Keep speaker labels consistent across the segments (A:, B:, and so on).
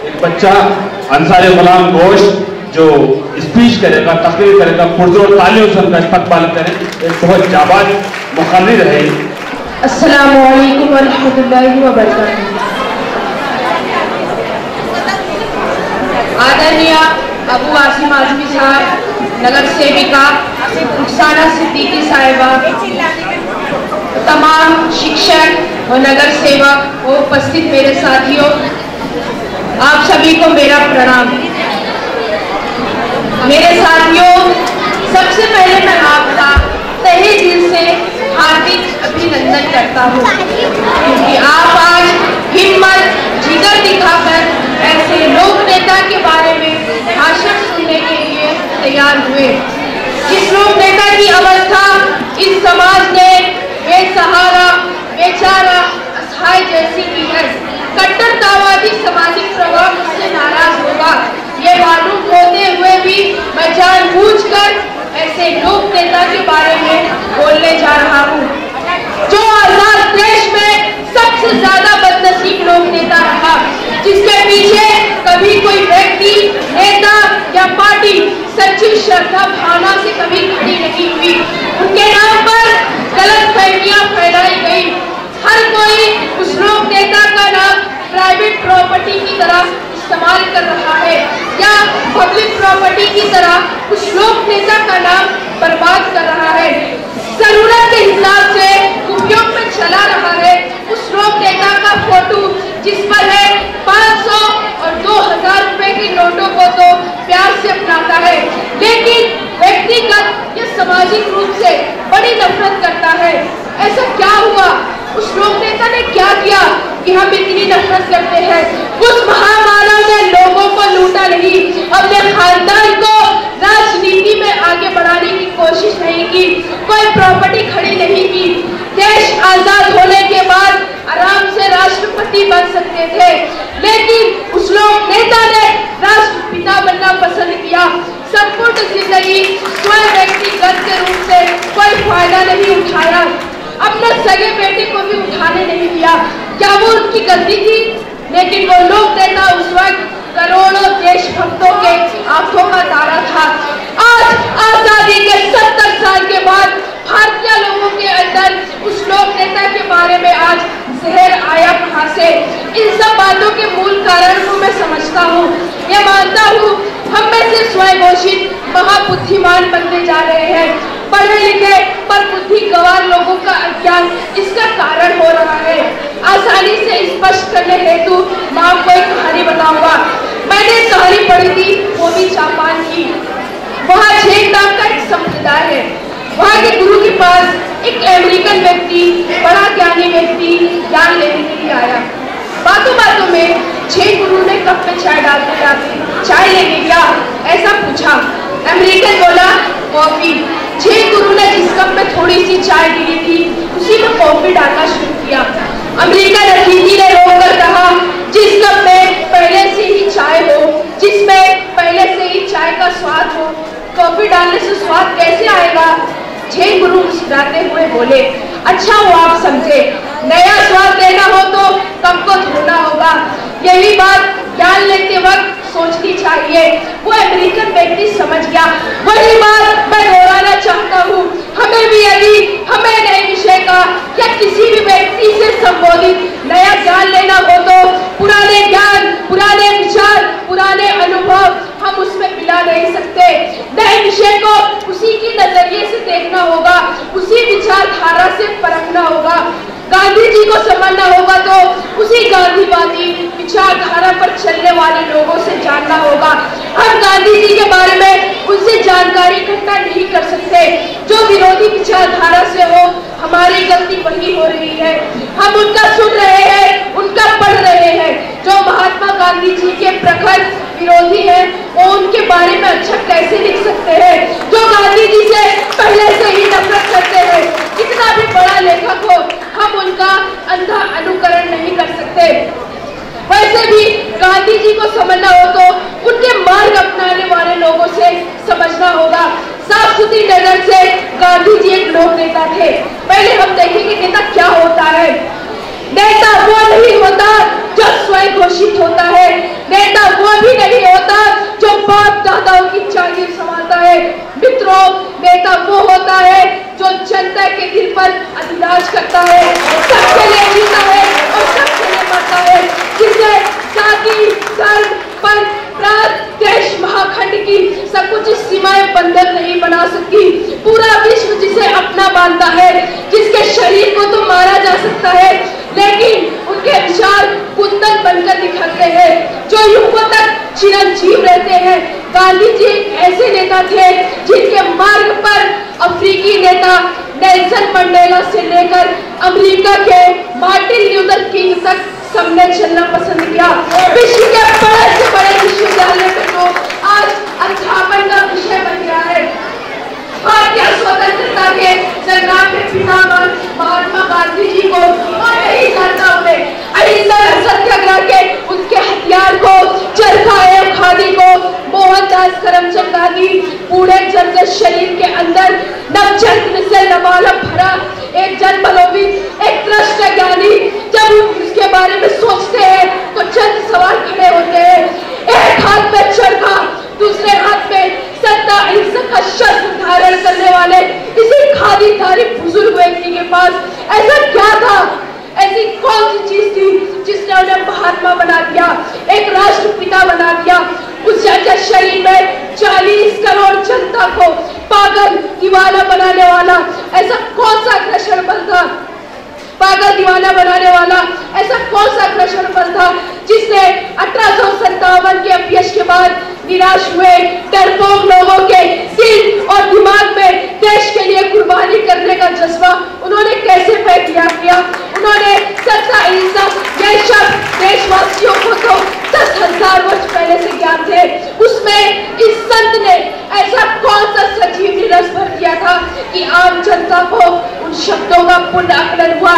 A: एक बच्चा अंसारी गुलाम गोश्त जो स्पीच करेगा, तकरीर करेगा, पुरजोर तालियों से उनका इस्तकबाल करें। एक बहुत जाबाज मुखर्रिर है।
B: अस्सलामु अलैकुम व रहमतुल्लाहि व बरकातुहू। आदरणीय अबू आसिम आजमी साहब, नगर सेविका रुखसाना सिद्दीकी साहिबा, तमाम शिक्षक और नगर सेवक और उपस्थित मेरे साथियों, आप सभी को मेरा प्रणाम। मेरे साथियों, सबसे पहले मैं आपका तहे दिल से हार्दिक अभिनंदन करता हूँ, क्योंकि आप आज हिम्मत जिगर दिखाकर ऐसे लोक नेता के बारे में भाषण सुनने के लिए तैयार हुए, जिस लोक नेता की अवस्था इस समाज ने बेसहारा, बेचारा, असहाय जैसी की है। कट्टरतावादी सामाजिक प्रभाव मुझसे नाराज होगा, ये मालूम होते हुए भी मैं जानबूझकर ऐसे लोक नेता के बारे में बोलने जा रहा हूँ, जो आजाद देश में सबसे ज्यादा बदनसीब लोक नेता रहा, जिसके पीछे कभी कोई व्यक्ति, नेता या पार्टी सच्ची श्रद्धा भावना से कभी खड़ी नहीं हुई। उनके नाम पर गलत फहमियां फैलाई गई। हर कोई उस लोक नेता का नाम प्राइवेट प्रॉपर्टी की तरह इस्तेमाल कर रहा है या पब्लिक प्रॉपर्टी की तरह उस लोक नेता का नाम बर्बाद कर रहा है। जरूरत के हिसाब से उपयोग में चला रहा है उस लोक नेता का फोटो, जिस पर है 500 और 2000 रुपए के नोटों को तो प्यार से अपनाता है, लेकिन व्यक्तिगत या सामाजिक रूप से बड़ी नफरत करता है। ऐसा क्या हुआ? उस लोक नेता ने क्या किया कि हम इतनी नफरत करते हैं? उस महामानव ने लोगों को लूटा नहीं, अपने खानदान को राजनीति में आगे बढ़ाने की कोशिश नहीं की, कोई प्रॉपर्टी खड़ी नहीं की। देश आजाद होने के बाद आराम से राष्ट्रपति बन सकते थे, लेकिन उस लोक नेता ने राष्ट्रपिता बनना पसंद किया। संपूर्ण जिंदगी स्वयं व्यक्तिगत के रूप से कोई फायदा नहीं उठाया, अपने सगे बेटे को भी उठाने नहीं दिया। क्या वो उनकी गलती थी? लेकिन वो लोक नेता उस वक्त करोड़ों देशभक्तों के आंखों का तारा था। आज आजादी के 70 साल के बाद भारतीय लोगों के अंदर उस लोक नेता के बारे में आज जहर आया कहां से? इन सब बातों के मूल कारण को मैं समझता हूँ। ये मानता हूँ हम में से स्वयं घोषित महाबुद्धिमान बनते जा रहे हैं। पढ़े लिखे पर बुद्धि गंवार लोगों का अज्ञान इसका कारण हो रहा है। आसानी से स्पष्ट करने हेतु मैं आपको एक कहानी बताऊंगा। मैंने एक कहानी पढ़ी थी, वो भी जापान की। वहाँ झेक नाम का एक संप्रदाय है। वहाँ के गुरु के पास एक अमेरिकन व्यक्ति, बड़ा ज्ञानी व्यक्ति ज्ञान लेने के लिए आया। बातों बातों में झेक गुरु ने कप में चाय डालते डालते चाय लेने गया, ऐसा पूछा। अमेरिकन बोला कॉफी। झेक गुरु ने जिस कप में थोड़ी सी चाय गिरी थी उसी में कॉफी डालना शुरू किया। अमेरिकन अतिथि ने रोककर कहा, जिस कप में पहले से ही चाय हो, जिसमें पहले से ही चाय का स्वाद हो, कॉफी डालने से स्वाद कैसे आएगा? झेक गुरु मुस्कुराते हुए बोले, अच्छा वो आप समझे, नया स्वाद लेना हो तो कप को धोना होगा। यही बात ज्ञान लेते वक्त सोचनी चाहिए। वो अमेरिकन व्यक्ति समझ गया। वही बात मैं दोहराना चाहता हूँ। हमें भी यदि हमें नए विषय का या किसी भी व्यक्ति से संबोधित नया ज्ञान लेना हो तो पुराने ज्ञान, पुराने विचार, पुराने अनुभव हम उसमें मिला नहीं सकते। नए विषय को उसी की नजरिए से देखना होगा, उसी विचारधारा से परखना होगा। गांधी जी को समझना होगा तो उसी गांधीवादी विचारधारा पर चलने वाले लोगों से जानना होगा। हम गांधी जी के बारे में उनसे जानकारी इकट्ठा नहीं कर सकते। जो विरोधी विचारधारा से हो, हमारी हम उनका सुन रहे हैं, उनका पढ़ रहे हैं। जो महात्मा गांधी जी के प्रखर विरोधी हैं, वो उनके बारे में अच्छा कैसे लिख सकते हैं? जो गांधी जी से पहले से ही नफरत करते हैं, कितना भी बड़ा लेखक हो, हम उनका अंधा अनुकरण नहीं कर सकते। वैसे भी गांधी जी को समझना हो तो उनके मार्ग अपनाने वाले लोगों से समझना होगा। साफ सुथरी नजर से गांधी जी एक लोक नेता थे। पहले हम देखेंगे नेता क्या होता है। नेता वो नहीं होता जो स्वयं घोषित होता है। नेता वो भी नहीं होता जो बाप दादाओं की जागीर संभालता है। मित्रों, नेता वो होता है जो जनता के दिल पर अधिराज करता है, सबके लिए जीता है और सबके लिए मरता है, जिसे जाति, धर्म, पंथ, प्रांत, देश, महाखंड की संकुचित सीमाएं बंधन नहीं बना सकती। पूरा विश्व जिसे अपना मानता है, जिसके शरीर को तो मारा जा सकता है, लेकिन उनके विचार कुंदन बनकर निखरते हैं, जो युगों तक चिरंजीव रहते हैं। गांधी जी एक ऐसे नेता थे जिनके मार्ग पर अफ्रीकी नेता नेल्सन मंडेला से लेकर अमेरिका के मार्टिन लूथर किंग तक सबने चलना पसंद किया। विश्व के बड़े से बड़े विश्वविद्यालय में तो आज अध्यापन का विषय बन गया है। भारतीय स्वतंत्रता के संग्राम में पितामह महात्मा गांधी जी को और नहीं जानता उन्हें अहिंसा सत्याग्रह के उनके हथियार को, चरखा एवं खादी को मोहनदास करमचंद गांधी पूरे जर्जर शरीर के अंदर नवचैतन्य से लबालब भरा एक जन्मलोभी, एक दृष्ट ज्ञानी जब उसके बारे में सोचते हैं तो चंद सवाल खड़े होते हैं। एक हाथ में चरखा, दूसरे हाथ में सत्ता अहिंसा का शस्त्र धारण करने वाले इसी खादीधारी बुजुर्ग व्यक्ति के पास ऐसा क्या था, ऐसी कौन सी चीज थी जिसने उन्हें महात्मा बना दिया, एक राष्ट्रपिता बना दिया? उस जर्जर शरीर में 40 करोड़ जनता को पागल दीवाना बनाने वाला ऐसा कौन सा अग्रसर बल था? पागल दीवाना बनाने वाला ऐसा कौन सा अग्रसर बल था जिसने 1857 के अपयश के बाद निराश हुए डरपोक लोगों के दिल और दिमाग में देश के लिए कुर्बानी करने का जज्बा उन्होंने कैसे पैदा किया? उन्होंने सत्ता अहिंसा ये शब्द देशवासियों को तो 10,000 वर्ष पहले से ज्ञान थे। उसमें इस संत ने ऐसा कौन सा सजीव रस भर दिया था कि आम जनता को उन शब्दों का पुनः आकलन हुआ।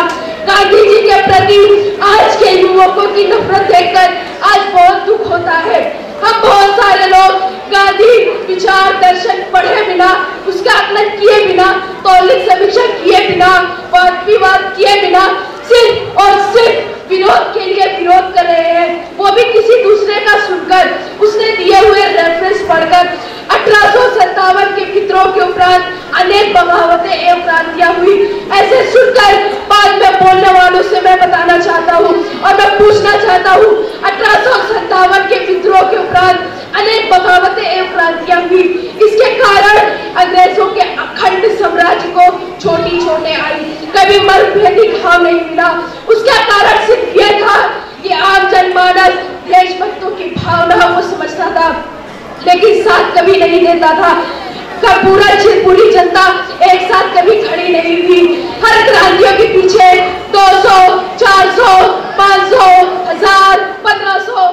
B: गांधी जी के प्रति आज के युवकों की नफरत देखकर आज बहुत दुख होता है। हम बहुत सारे लोग गांधी विचार दर्शन पढ़े बिना, उसका आकलन किए बिना, तौलिक समीक्षा किए बिना, वाद विवाद किए बिना सिर्फ और सिर्फ विरोध के लिए विरोध कर रहे हैं, वो भी किसी दूसरे का सुनकर, उसने दिए हुए रेफरेंस पढ़कर। 1857 के विद्रोह के उपरांत अनेक बगावतें एवं क्रांतियां हुई। ऐसे सुनकर बाद में बोलने वालों से मैं बताना चाहता हूँ और मैं पूछना चाहता हूँ, 1857 के विद्रोह के उपरांत अनेक बगावतें एवं क्रांतियां हुई, इसके कारण अंग्रेजों के अखंड साम्राज्य को छोटी छोटे आई, कभी मरभेदी घाव नहीं मिला। उसका कारण सिर्फ यह था कि आम जनमानस देशभक्तों की भावना को समझता था, लेकिन साथ कभी नहीं देता था। का पूरी जनता एक साथ कभी खड़ी नहीं हुई। हर क्रांतियों के पीछे 200, 400, 500, 1000, 1500